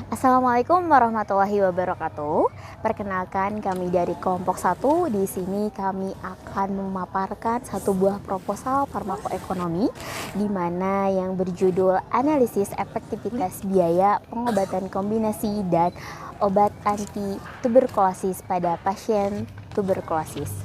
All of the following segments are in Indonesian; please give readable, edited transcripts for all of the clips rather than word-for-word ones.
Assalamualaikum warahmatullahi wabarakatuh. Perkenalkan, kami dari kelompok 1. Di sini kami akan memaparkan satu buah proposal farmakoekonomi di mana yang berjudul analisis efektivitas biaya pengobatan kombinasi dan obat anti tuberkulosis pada pasien tuberkulosis.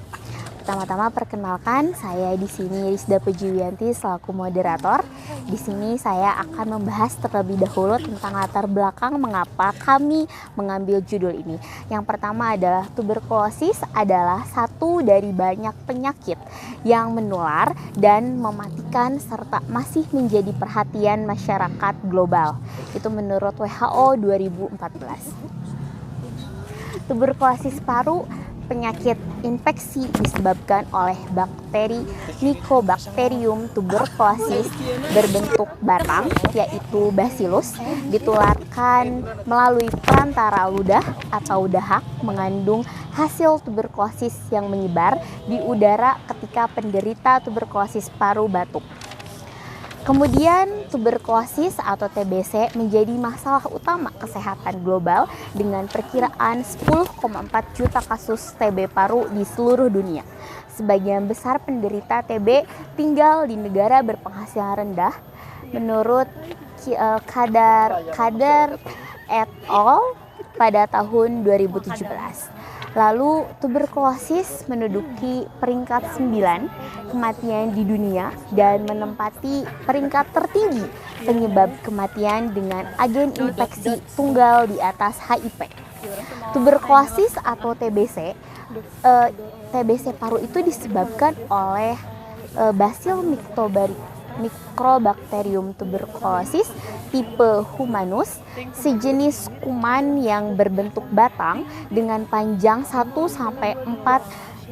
Pertama-tama perkenalkan, saya di sini Rizda Pujiwianti selaku moderator. Di sini saya akan membahas terlebih dahulu tentang latar belakang mengapa kami mengambil judul ini. Yang pertama adalah tuberkulosis adalah satu dari banyak penyakit yang menular dan mematikan serta masih menjadi perhatian masyarakat global. Itu menurut WHO 2014. Tuberkulosis paru penyakit infeksi disebabkan oleh bakteri Mycobacterium tuberculosis berbentuk batang, yaitu Bacillus, ditularkan melalui perantara ludah atau dahak mengandung hasil tuberkulosis yang menyebar di udara ketika penderita tuberkulosis paru batuk. Kemudian tuberkulosis atau TBC menjadi masalah utama kesehatan global dengan perkiraan 10,4 juta kasus TB paru di seluruh dunia. Sebagian besar penderita TB tinggal di negara berpenghasilan rendah menurut Kadar et al. Pada tahun 2017. Lalu tuberkulosis menduduki peringkat 9 kematian di dunia dan menempati peringkat tertinggi penyebab kematian dengan agen infeksi tunggal di atas HIV. Tuberkulosis atau TBC, TBC paru itu disebabkan oleh Bacillus Microbacterium tuberculosis tipe Humanus, sejenis kuman yang berbentuk batang dengan panjang 1-4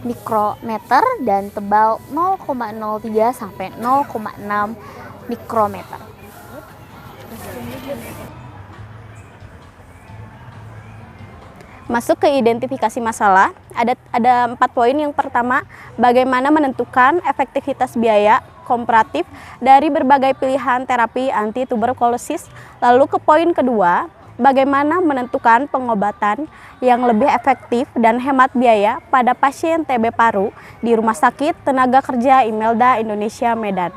mikrometer dan tebal 0,03 sampai 0,6 mikrometer. Masuk ke identifikasi masalah, ada 4 poin. Yang pertama, bagaimana menentukan efektivitas biaya komparatif dari berbagai pilihan terapi anti tuberkulosis. Lalu ke poin kedua, bagaimana menentukan pengobatan yang lebih efektif dan hemat biaya pada pasien TB paru di Rumah Sakit Tenaga Kerja Imelda Indonesia Medan.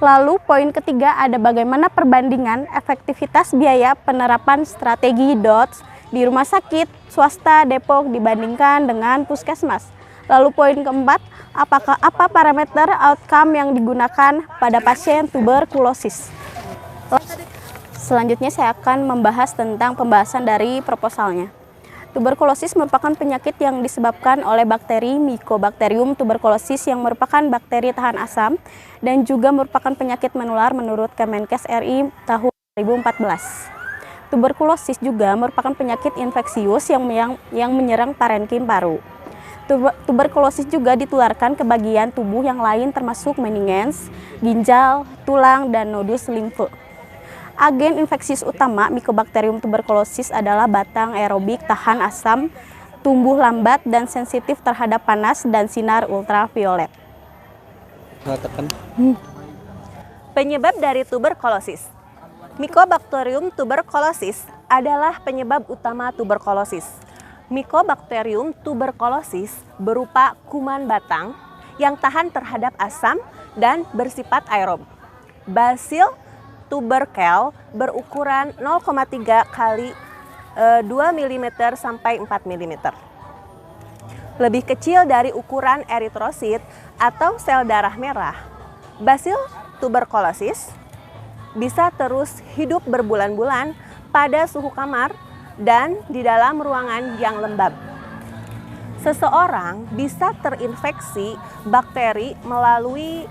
Lalu poin ketiga ada bagaimana perbandingan efektivitas biaya penerapan strategi DOTS di rumah sakit swasta Depok dibandingkan dengan puskesmas. Lalu poin keempat, apa parameter outcome yang digunakan pada pasien tuberkulosis. Selanjutnya saya akan membahas tentang pembahasan dari proposalnya. Tuberkulosis merupakan penyakit yang disebabkan oleh bakteri Mycobacterium tuberculosis yang merupakan bakteri tahan asam dan juga merupakan penyakit menular menurut Kemenkes RI tahun 2014. Tuberkulosis juga merupakan penyakit infeksius yang menyerang parenkim paru. Tuberkulosis juga ditularkan ke bagian tubuh yang lain termasuk meninges, ginjal, tulang, dan nodus limfe. Agen infeksius utama Mycobacterium tuberculosis adalah batang aerobik tahan asam, tumbuh lambat, dan sensitif terhadap panas dan sinar ultraviolet. Penyebab dari tuberkulosis. Mycobacterium tuberculosis adalah penyebab utama tuberkulosis. Mycobacterium tuberculosis berupa kuman batang yang tahan terhadap asam dan bersifat aerob. Bacillus tubercle berukuran 0,3 kali 2 mm sampai 4 mm. Lebih kecil dari ukuran eritrosit atau sel darah merah. Bacillus tuberculosis bisa terus hidup berbulan-bulan pada suhu kamar dan di dalam ruangan yang lembab. Seseorang bisa terinfeksi bakteri melalui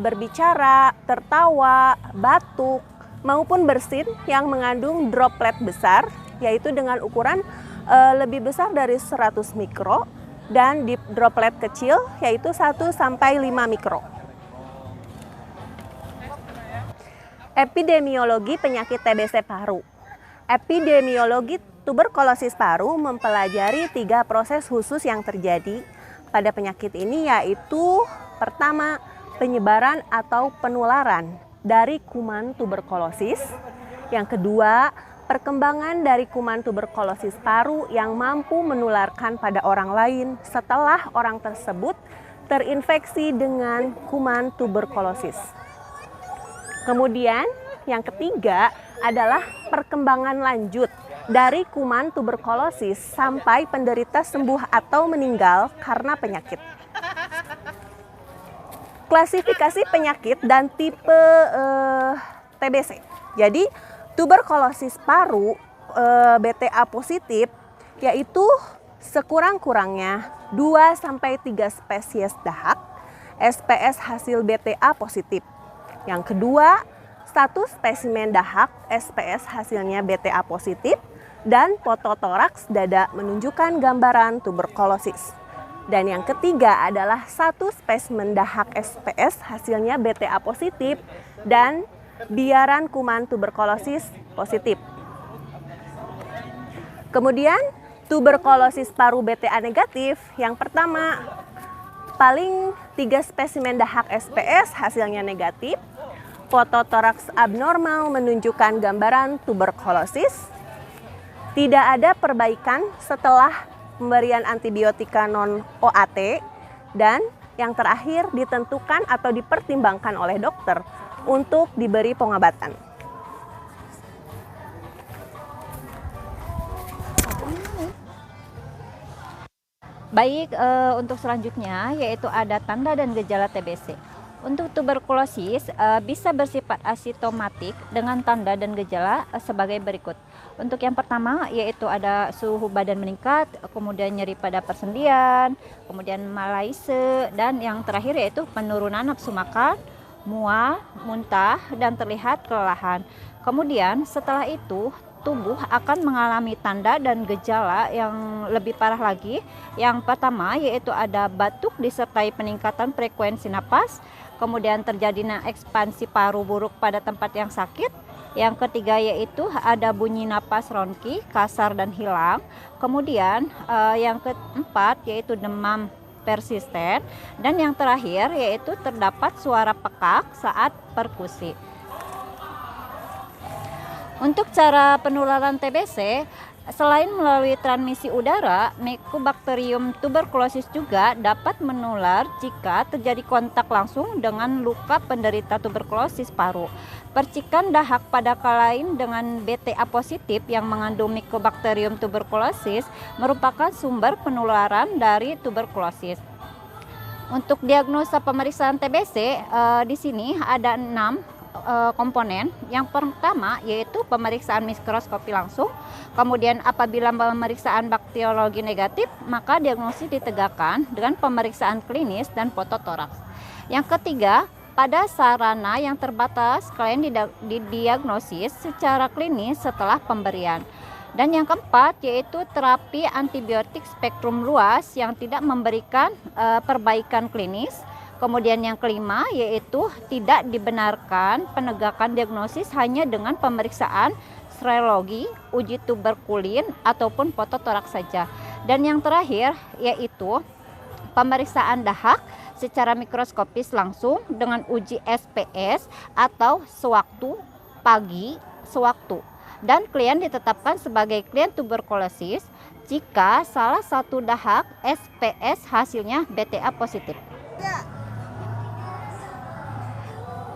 berbicara, tertawa, batuk, maupun bersin yang mengandung droplet besar, yaitu dengan ukuran lebih besar dari 100 mikro, dan di droplet kecil yaitu 1-5 mikro. Epidemiologi penyakit TBC paru. Epidemiologi tuberkulosis paru mempelajari 3 proses khusus yang terjadi pada penyakit ini, yaitu pertama, penyebaran atau penularan dari kuman tuberkulosis. Yang kedua, perkembangan dari kuman tuberkulosis paru yang mampu menularkan pada orang lain setelah orang tersebut terinfeksi dengan kuman tuberkulosis. Kemudian yang ketiga adalah perkembangan lanjut dari kuman tuberkulosis sampai penderita sembuh atau meninggal karena penyakit. Klasifikasi penyakit dan tipe TBC. Jadi tuberkulosis paru BTA positif yaitu sekurang-kurangnya 2-3 spesies dahak SPS hasil BTA positif. Yang kedua, 1 spesimen dahak SPS hasilnya BTA positif dan fototoraks dada menunjukkan gambaran tuberkulosis. Dan yang ketiga adalah 1 spesimen dahak SPS hasilnya BTA positif dan biaran kuman tuberkulosis positif. Kemudian tuberkulosis paru BTA negatif, yang pertama paling 3 spesimen dahak SPS hasilnya negatif. Fototoraks abnormal menunjukkan gambaran tuberkulosis. Tidak ada perbaikan setelah pemberian antibiotika non-OAT. Dan yang terakhir ditentukan atau dipertimbangkan oleh dokter untuk diberi pengobatan. Baik, untuk selanjutnya yaitu ada tanda dan gejala TBC. Untuk tuberkulosis bisa bersifat asimptomatik dengan tanda dan gejala sebagai berikut. Untuk yang pertama yaitu ada suhu badan meningkat, kemudian nyeri pada persendian, kemudian malaise, dan yang terakhir yaitu penurunan nafsu makan, mual, muntah, dan terlihat kelelahan. Kemudian setelah itu tubuh akan mengalami tanda dan gejala yang lebih parah lagi. Yang pertama yaitu ada batuk disertai peningkatan frekuensi napas, kemudian terjadinya ekspansi paru buruk pada tempat yang sakit. Yang ketiga yaitu ada bunyi napas ronki, kasar dan hilang. Kemudian yang keempat yaitu demam persisten, dan yang terakhir yaitu terdapat suara pekak saat perkusi. Untuk cara penularan TBC, selain melalui transmisi udara, Mycobacterium tuberculosis juga dapat menular jika terjadi kontak langsung dengan luka penderita tuberkulosis paru. Percikan dahak pada kalain dengan BTA positif yang mengandung Mycobacterium tuberculosis merupakan sumber penularan dari tuberkulosis. Untuk diagnosa pemeriksaan TBC, di sini ada 6 komponen. Yang pertama yaitu pemeriksaan mikroskopi langsung. Kemudian apabila pemeriksaan bakteriologi negatif, maka diagnosis ditegakkan dengan pemeriksaan klinis dan fototoraks. Yang ketiga, pada sarana yang terbatas, klien didiagnosis secara klinis setelah pemberian. Dan yang keempat yaitu terapi antibiotik spektrum luas yang tidak memberikan perbaikan klinis. Kemudian yang kelima yaitu tidak dibenarkan penegakan diagnosis hanya dengan pemeriksaan serologi, uji tuberkulin ataupun fototoraks saja. Dan yang terakhir yaitu pemeriksaan dahak secara mikroskopis langsung dengan uji SPS atau sewaktu pagi sewaktu. Dan klien ditetapkan sebagai klien tuberkulosis jika salah satu dahak SPS hasilnya BTA positif.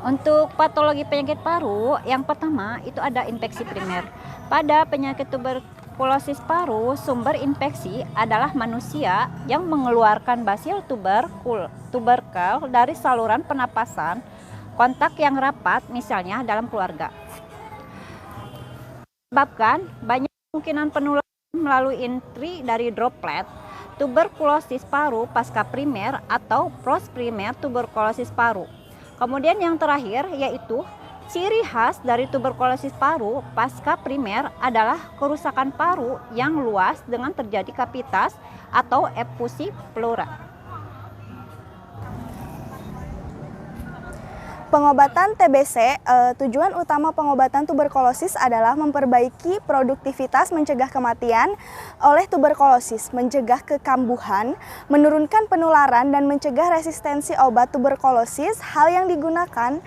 Untuk patologi penyakit paru, yang pertama itu ada infeksi primer. Pada penyakit tuberkulosis paru, sumber infeksi adalah manusia yang mengeluarkan basil tuberkel dari saluran pernapasan, kontak yang rapat misalnya dalam keluarga. Sebabkan banyak kemungkinan penularan melalui entry dari droplet tuberkulosis paru pasca primer atau post primer tuberkulosis paru. Kemudian yang terakhir yaitu ciri khas dari tuberkulosis paru pasca primer adalah kerusakan paru yang luas dengan terjadi kavitas atau efusi pleura. Pengobatan TBC, tujuan utama pengobatan tuberkulosis adalah memperbaiki produktivitas mencegah kematian oleh tuberkulosis, mencegah kekambuhan, menurunkan penularan, dan mencegah resistensi obat tuberkulosis. Hal yang digunakan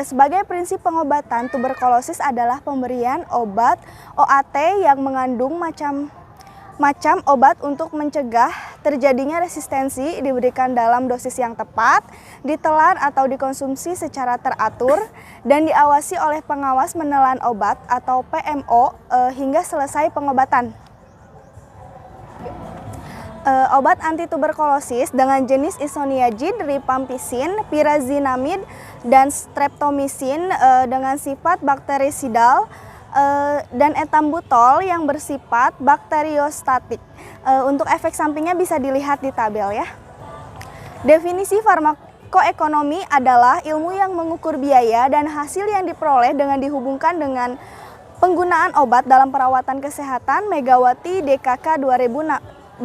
sebagai prinsip pengobatan tuberkulosis adalah pemberian obat OAT yang mengandung macam obat untuk mencegah terjadinya resistensi, diberikan dalam dosis yang tepat, ditelan atau dikonsumsi secara teratur, dan diawasi oleh pengawas menelan obat atau PMO hingga selesai pengobatan. Obat anti tuberkulosis dengan jenis isoniazid, rifampicin, pyrazinamide, dan streptomycin dengan sifat bakterisidal dan etambutol yang bersifat bakteriostatik. Untuk efek sampingnya bisa dilihat di tabel ya. Definisi farmakoekonomi adalah ilmu yang mengukur biaya dan hasil yang diperoleh dengan dihubungkan dengan penggunaan obat dalam perawatan kesehatan. Megawati DKK 2018.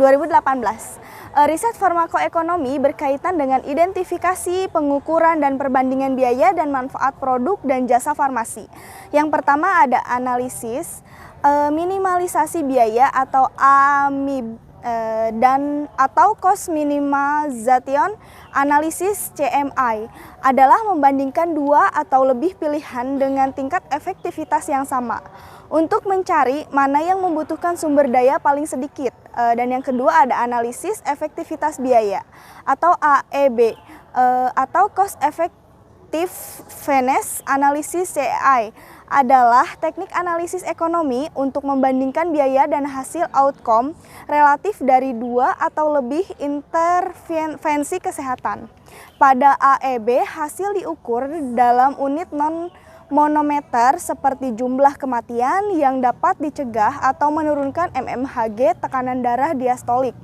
Riset farmakoekonomi berkaitan dengan identifikasi, pengukuran, dan perbandingan biaya dan manfaat produk dan jasa farmasi. Yang pertama ada analisis minimalisasi biaya atau AMIB atau cost minimization analisis CMI adalah membandingkan dua atau lebih pilihan dengan tingkat efektivitas yang sama untuk mencari mana yang membutuhkan sumber daya paling sedikit. Dan yang kedua ada analisis efektivitas biaya atau AEB atau cost effectiveness analysis CEI adalah teknik analisis ekonomi untuk membandingkan biaya dan hasil outcome relatif dari dua atau lebih intervensi kesehatan. Pada AEB hasil diukur dalam unit non-monometer seperti jumlah kematian yang dapat dicegah atau menurunkan mmHg tekanan darah diastolik.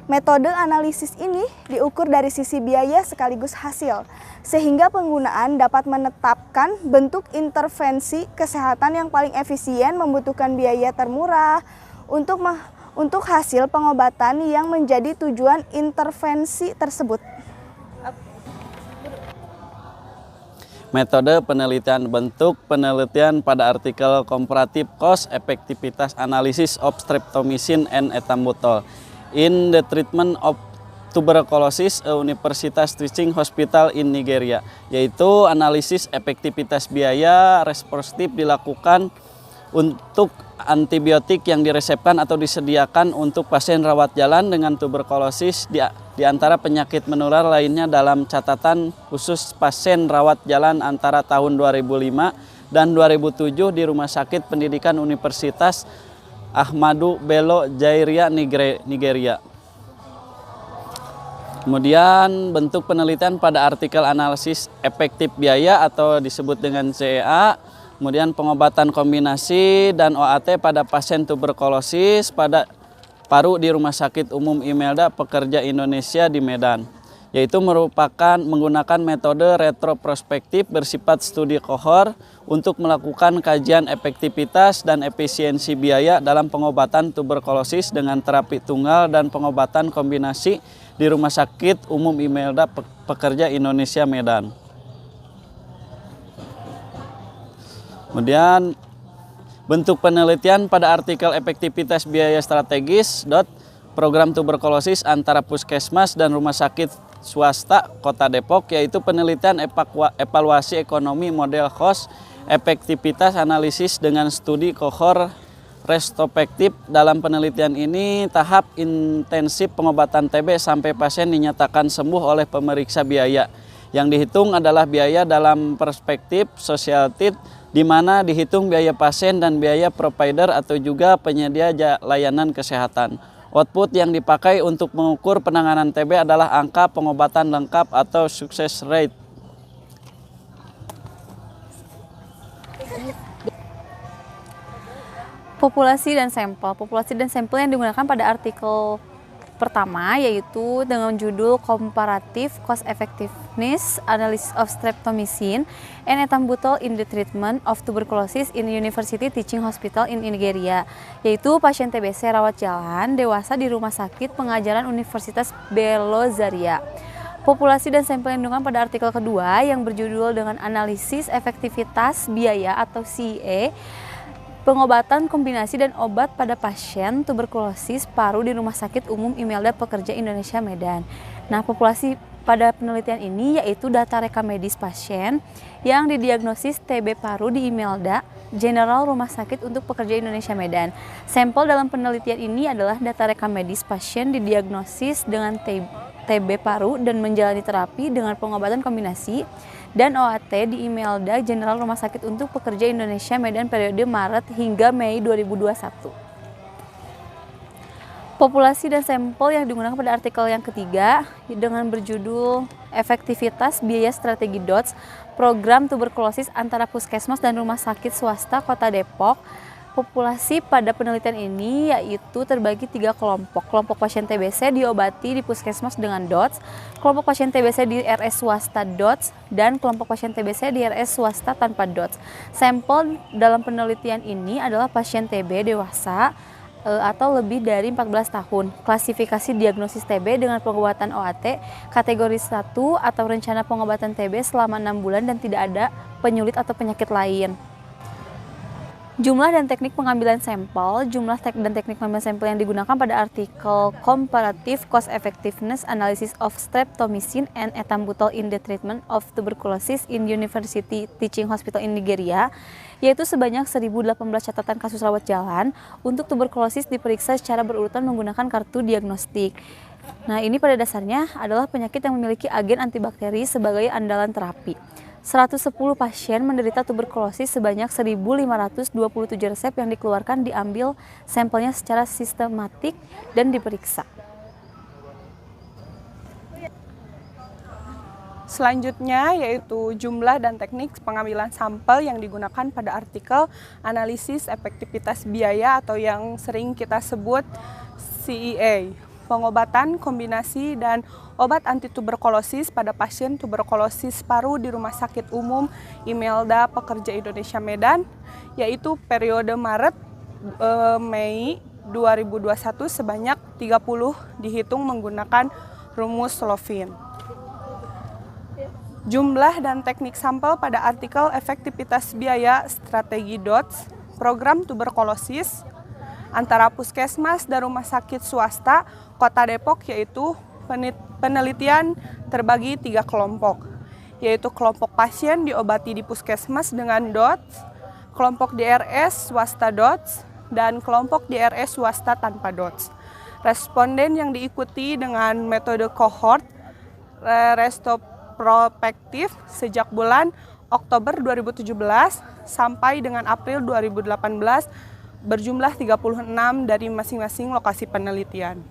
Metode analisis ini diukur dari sisi biaya sekaligus hasil, sehingga penggunaan dapat menetapkan bentuk intervensi kesehatan yang paling efisien membutuhkan biaya termurah untuk hasil pengobatan yang menjadi tujuan intervensi tersebut. Metode penelitian bentuk penelitian pada artikel Comparative Cost Effectiveness Analysis of Streptomycin and Ethambutol in the Treatment of Tuberculosis Universitas Teaching Hospital in Nigeria, yaitu analisis efektivitas biaya responsif dilakukan untuk antibiotik yang diresepkan atau disediakan untuk pasien rawat jalan dengan tuberkulosis di antara penyakit menular lainnya dalam catatan khusus pasien rawat jalan antara tahun 2005 dan 2007 di Rumah Sakit Pendidikan Universitas Ahmadu Bello Zaire, Nigeria. Kemudian bentuk penelitian pada artikel analisis efektif biaya atau disebut dengan CEA. Kemudian pengobatan kombinasi dan OAT pada pasien tuberkulosis pada paru di Rumah Sakit Umum Imelda Pekerja Indonesia di Medan, yaitu merupakan menggunakan metode retroprospektif bersifat studi kohor untuk melakukan kajian efektivitas dan efisiensi biaya dalam pengobatan tuberkulosis dengan terapi tunggal dan pengobatan kombinasi di Rumah Sakit Umum Imelda Pekerja Indonesia Medan. Kemudian bentuk penelitian pada artikel efektivitas biaya strategis program tuberkulosis antara puskesmas dan rumah sakit swasta Kota Depok, yaitu penelitian evaluasi ekonomi model cost efektivitas analisis dengan studi kohor retrospektif. Dalam penelitian ini tahap intensif pengobatan TB sampai pasien dinyatakan sembuh oleh pemeriksa biaya. Yang dihitung adalah biaya dalam perspektif society, di mana dihitung biaya pasien dan biaya provider atau juga penyedia layanan kesehatan. Output yang dipakai untuk mengukur penanganan TB adalah angka pengobatan lengkap atau success rate. Populasi dan sampel yang digunakan pada artikel pertama yaitu dengan judul Comparative Cost Effectiveness Analysis of Streptomycin and Ethambutol in the Treatment of Tuberculosis in University Teaching Hospital in Nigeria, yaitu pasien TBC rawat jalan dewasa di Rumah Sakit Pengajaran Universitas Bello Zaire. Populasi dan sampel yang digunakan pada artikel kedua yang berjudul dengan analisis efektivitas biaya atau CE pengobatan kombinasi dan obat pada pasien tuberkulosis paru di Rumah Sakit Umum Imelda Pekerja Indonesia Medan. Nah, populasi pada penelitian ini yaitu data rekam medis pasien yang didiagnosis TB paru di Imelda General Rumah Sakit untuk Pekerja Indonesia Medan. Sampel dalam penelitian ini adalah data rekam medis pasien didiagnosis dengan TB paru dan menjalani terapi dengan pengobatan kombinasi dan OAT di Imelda General Rumah Sakit untuk Pekerja Indonesia Medan periode Maret hingga Mei 2021. Populasi dan sampel yang digunakan pada artikel yang ketiga dengan berjudul efektivitas biaya strategi DOTS program tuberkulosis antara puskesmas dan rumah sakit swasta Kota Depok. Populasi pada penelitian ini yaitu terbagi 3 kelompok. Kelompok pasien TBC diobati di puskesmas dengan DOTS, kelompok pasien TBC di RS swasta DOTS, dan kelompok pasien TBC di RS swasta tanpa DOTS. Sampel dalam penelitian ini adalah pasien TB dewasa atau lebih dari 14 tahun. Klasifikasi diagnosis TB dengan pengobatan OAT, kategori 1 atau rencana pengobatan TB selama 6 bulan dan tidak ada penyulit atau penyakit lain. Jumlah dan teknik pengambilan sampel, jumlah dan teknik pengambilan sampel yang digunakan pada artikel Comparative Cost Effectiveness Analysis of Streptomycin and Ethambutol in the Treatment of Tuberculosis in University Teaching Hospital in Nigeria, yaitu sebanyak 1.018 catatan kasus rawat jalan untuk tuberkulosis diperiksa secara berurutan menggunakan kartu diagnostik. Nah, ini pada dasarnya adalah penyakit yang memiliki agen antibakteri sebagai andalan terapi. 110 pasien menderita tuberkulosis sebanyak 1.527 resep yang dikeluarkan diambil sampelnya secara sistematik dan diperiksa. Selanjutnya yaitu jumlah dan teknik pengambilan sampel yang digunakan pada artikel analisis efektivitas biaya atau yang sering kita sebut CEA. Pengobatan kombinasi dan obat anti-tuberkulosis pada pasien tuberkulosis paru di Rumah Sakit Umum Imelda Pekerja Indonesia Medan, yaitu periode Maret Mei 2021 sebanyak 30 dihitung menggunakan rumus Slovin. Jumlah dan teknik sampel pada artikel efektivitas biaya strategi DOTS program tuberkulosis antara puskesmas dan rumah sakit swasta Kota Depok, yaitu penelitian terbagi 3 kelompok, yaitu kelompok pasien diobati di puskesmas dengan DOTS, kelompok DRS swasta DOTS, dan kelompok DRS swasta tanpa DOTS. Responden yang diikuti dengan metode cohort retrospektif sejak bulan Oktober 2017 sampai dengan April 2018 berjumlah 36 dari masing-masing lokasi penelitian.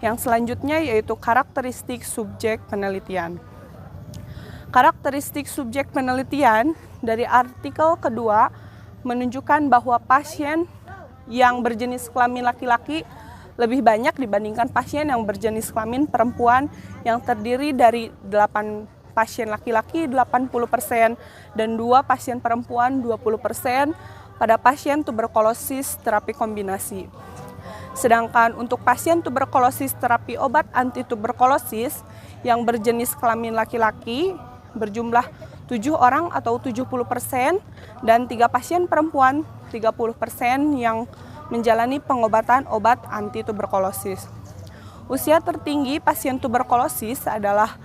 Yang selanjutnya yaitu karakteristik subjek penelitian. Karakteristik subjek penelitian dari artikel kedua menunjukkan bahwa pasien yang berjenis kelamin laki-laki lebih banyak dibandingkan pasien yang berjenis kelamin perempuan yang terdiri dari 8 pasien laki-laki 80% dan 2 pasien perempuan 20% pada pasien tuberkulosis terapi kombinasi. Sedangkan untuk pasien tuberkulosis terapi obat anti-tuberkulosis yang berjenis kelamin laki-laki berjumlah 7 orang atau 70% dan 3 pasien perempuan 30% yang menjalani pengobatan obat anti-tuberkulosis. Usia tertinggi pasien tuberkulosis adalah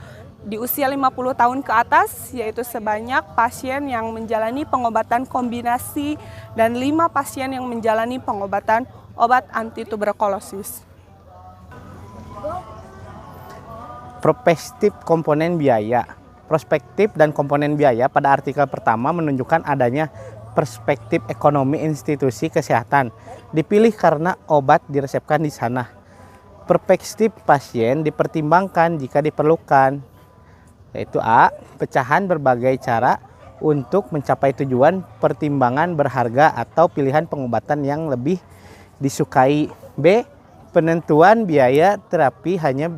di usia 50 tahun ke atas, yaitu sebanyak pasien yang menjalani pengobatan kombinasi dan 5 pasien yang menjalani pengobatan obat anti-tuberkulosis. Prospektif komponen biaya. Prospektif dan komponen biaya pada artikel pertama menunjukkan adanya perspektif ekonomi institusi kesehatan. Dipilih karena obat diresepkan di sana. Perspektif pasien dipertimbangkan jika diperlukan, yaitu A. Pecahan berbagai cara untuk mencapai tujuan, pertimbangan berharga atau pilihan pengobatan yang lebih disukai. B. Penentuan biaya terapi hanya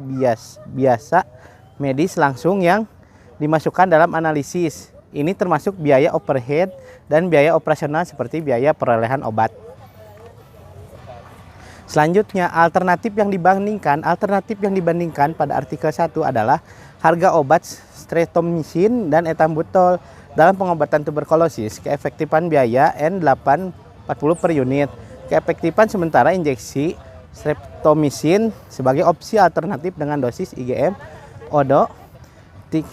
biasa medis langsung yang dimasukkan dalam analisis. Ini termasuk biaya overhead dan biaya operasional seperti biaya perolehan obat. Selanjutnya, alternatif yang dibandingkan pada artikel 1 adalah harga obat streptomycin dan ethambutol dalam pengobatan tuberkulosis, keefektifan biaya N840 per unit. Keefektifan sementara injeksi streptomycin sebagai opsi alternatif dengan dosis IgM ODO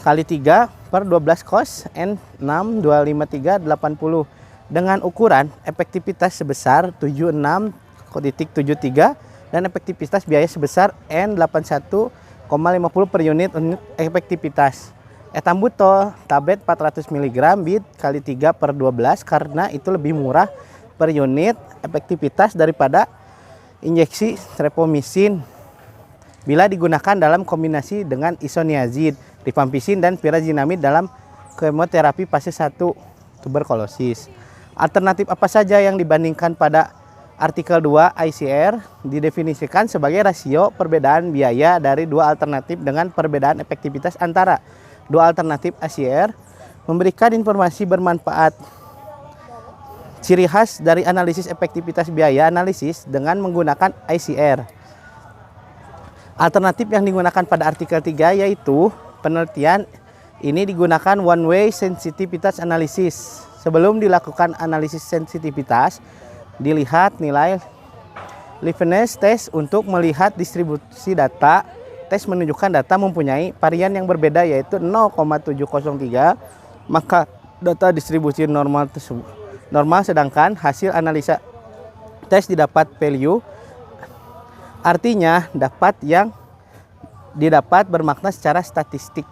kali 3 per 12 kos N625380 dengan ukuran efektivitas sebesar 76,73 dan efektivitas biaya sebesar N81,50 per unit efektivitas. Ethambutol tablet 400 mg bit kali 3 per 12 karena itu lebih murah per unit efektivitas daripada injeksi streptomycin bila digunakan dalam kombinasi dengan isoniazid, rifampicin dan pirazinamid dalam kemoterapi fase 1 tuberkulosis. Alternatif apa saja yang dibandingkan pada artikel 2 ICR didefinisikan sebagai rasio perbedaan biaya dari dua alternatif dengan perbedaan efektivitas antara dua alternatif ICR memberikan informasi bermanfaat. Ciri khas dari analisis efektivitas biaya analisis dengan menggunakan ICR. Alternatif yang digunakan pada artikel 3 yaitu penelitian ini digunakan one way sensitivitas analysis. Sebelum dilakukan analisis sensitivitas, dilihat nilai liveness test untuk melihat distribusi data. Tes menunjukkan data mempunyai varian yang berbeda yaitu 0,703, maka data distribusi normal sedangkan hasil analisa tes didapat value, artinya dapat yang didapat bermakna secara statistik.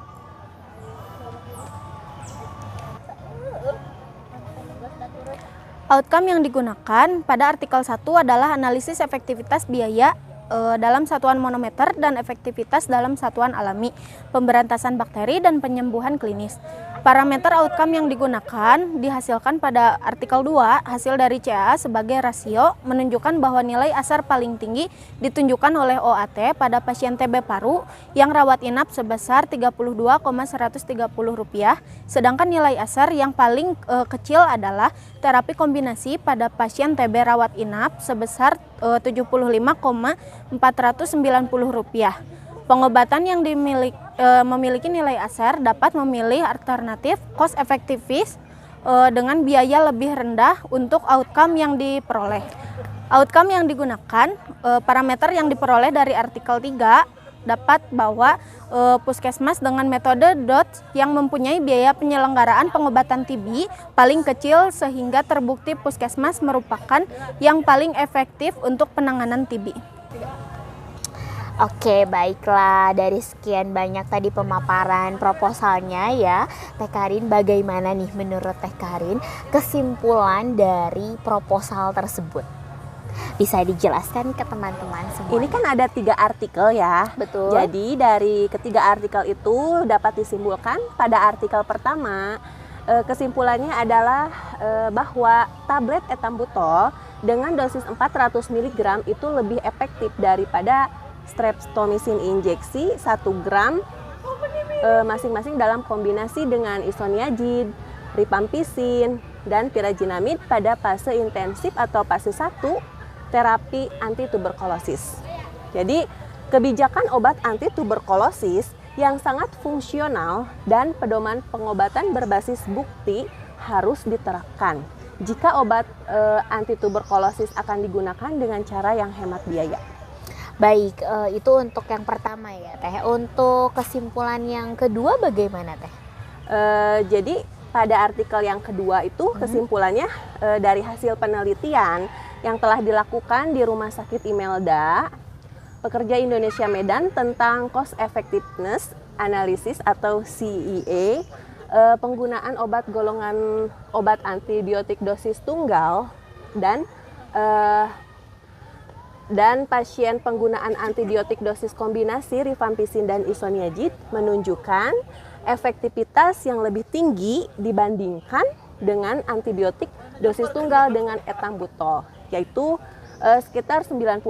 Outcome yang digunakan pada artikel 1 adalah analisis efektivitas biaya dalam satuan monometer dan efektivitas dalam satuan alami, pemberantasan bakteri dan penyembuhan klinis. Parameter outcome yang digunakan dihasilkan pada artikel 2 hasil dari CA sebagai rasio menunjukkan bahwa nilai ASAR paling tinggi ditunjukkan oleh OAT pada pasien TB paru yang rawat inap sebesar Rp32,130, sedangkan nilai ASAR yang paling kecil adalah terapi kombinasi pada pasien TB rawat inap sebesar Rp75,490. Pengobatan yang memiliki nilai ASAR dapat memilih alternatif cost effectiveness dengan biaya lebih rendah untuk outcome yang diperoleh. Outcome yang digunakan, parameter yang diperoleh dari artikel 3 dapat bahwa puskesmas dengan metode DOTS yang mempunyai biaya penyelenggaraan pengobatan TB paling kecil sehingga terbukti puskesmas merupakan yang paling efektif untuk penanganan TB. Oke, baiklah. Dari sekian banyak tadi pemaparan proposalnya ya, Teh Karin, bagaimana nih menurut Teh Karin kesimpulan dari proposal tersebut? Bisa dijelaskan ke teman-teman semua. Ini kan ada 3 artikel ya. Betul. Jadi dari ketiga artikel itu dapat disimpulkan pada artikel pertama, kesimpulannya adalah bahwa tablet ethambutol dengan dosis 400 mg itu lebih efektif daripada streptomycin injeksi 1 gram masing-masing dalam kombinasi dengan isoniazid, rifampicin, dan pirazinamid pada fase intensif atau fase 1 terapi anti-tuberkulosis. Jadi kebijakan obat anti-tuberkulosis yang sangat fungsional dan pedoman pengobatan berbasis bukti harus diterapkan jika obat anti-tuberkulosis akan digunakan dengan cara yang hemat biaya. Baik, itu untuk yang pertama ya Teh. Untuk kesimpulan yang kedua bagaimana Teh? Jadi pada artikel yang kedua itu kesimpulannya dari hasil penelitian yang telah dilakukan di Rumah Sakit Imelda, Pekerja Indonesia Medan tentang Cost Effectiveness Analysis atau CEA, penggunaan obat golongan obat antibiotik dosis tunggal dan pasien penggunaan antibiotik dosis kombinasi rifampicin dan isoniazid menunjukkan efektivitas yang lebih tinggi dibandingkan dengan antibiotik dosis tunggal dengan ethambutol, yaitu sekitar 90%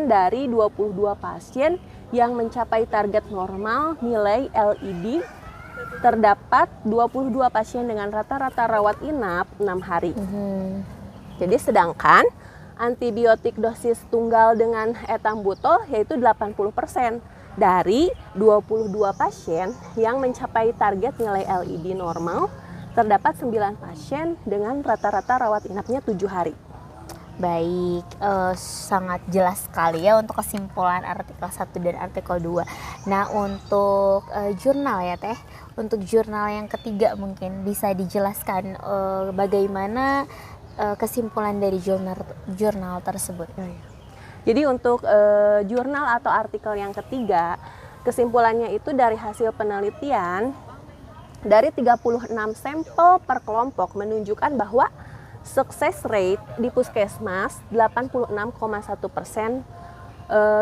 dari 22 pasien yang mencapai target normal nilai LID. Terdapat 22 pasien dengan rata-rata rawat inap 6 hari. Jadi sedangkan antibiotik dosis tunggal dengan ethambutol yaitu 80% Dari 22 pasien yang mencapai target nilai LID normal, terdapat 9 pasien dengan rata-rata rawat inapnya 7 hari. Baik, sangat jelas sekali ya untuk kesimpulan artikel 1 dan artikel 2. Nah, untuk jurnal ya Teh, untuk jurnal yang ketiga mungkin bisa dijelaskan bagaimana kesimpulan dari jurnal tersebut. Jadi untuk jurnal atau artikel yang ketiga, kesimpulannya itu dari hasil penelitian dari 36 sampel per kelompok menunjukkan bahwa sukses rate di puskesmas 86,1%,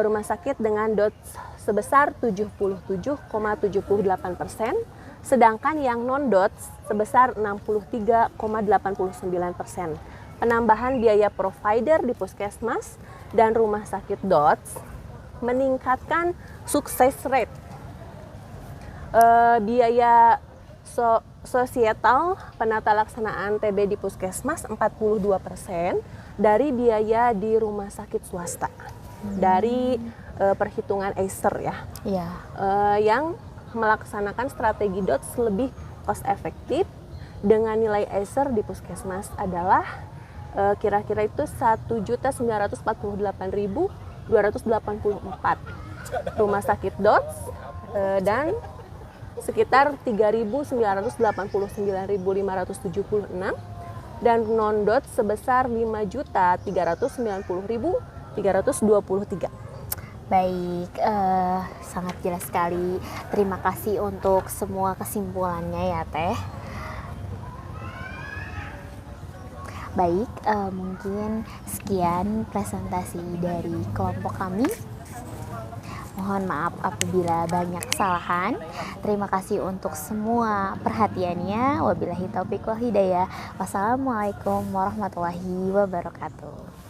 rumah sakit dengan DOTS sebesar 77,78%, sedangkan yang non-DOTS sebesar 63,89%. Penambahan biaya provider di puskesmas dan rumah sakit DOTS meningkatkan sukses rate. Biaya sosietal penata laksanaan TB di puskesmas 42% dari biaya di rumah sakit swasta. Dari perhitungan Acer ya. Iya. Yang melaksanakan strategi DOTS lebih cost efektif dengan nilai Acer di puskesmas adalah kira-kira itu 1.948.284. Rumah sakit DOTS dan sekitar 3.989.576 dan non-DOTS sebesar 5.390.323. Baik, sangat jelas sekali. Terima kasih untuk semua kesimpulannya ya Teh. Baik, mungkin sekian presentasi dari kelompok kami. Mohon maaf apabila banyak kesalahan. Terima kasih untuk semua perhatiannya. Wabillahi taufiq wal hidayah. Wassalamualaikum warahmatullahi wabarakatuh.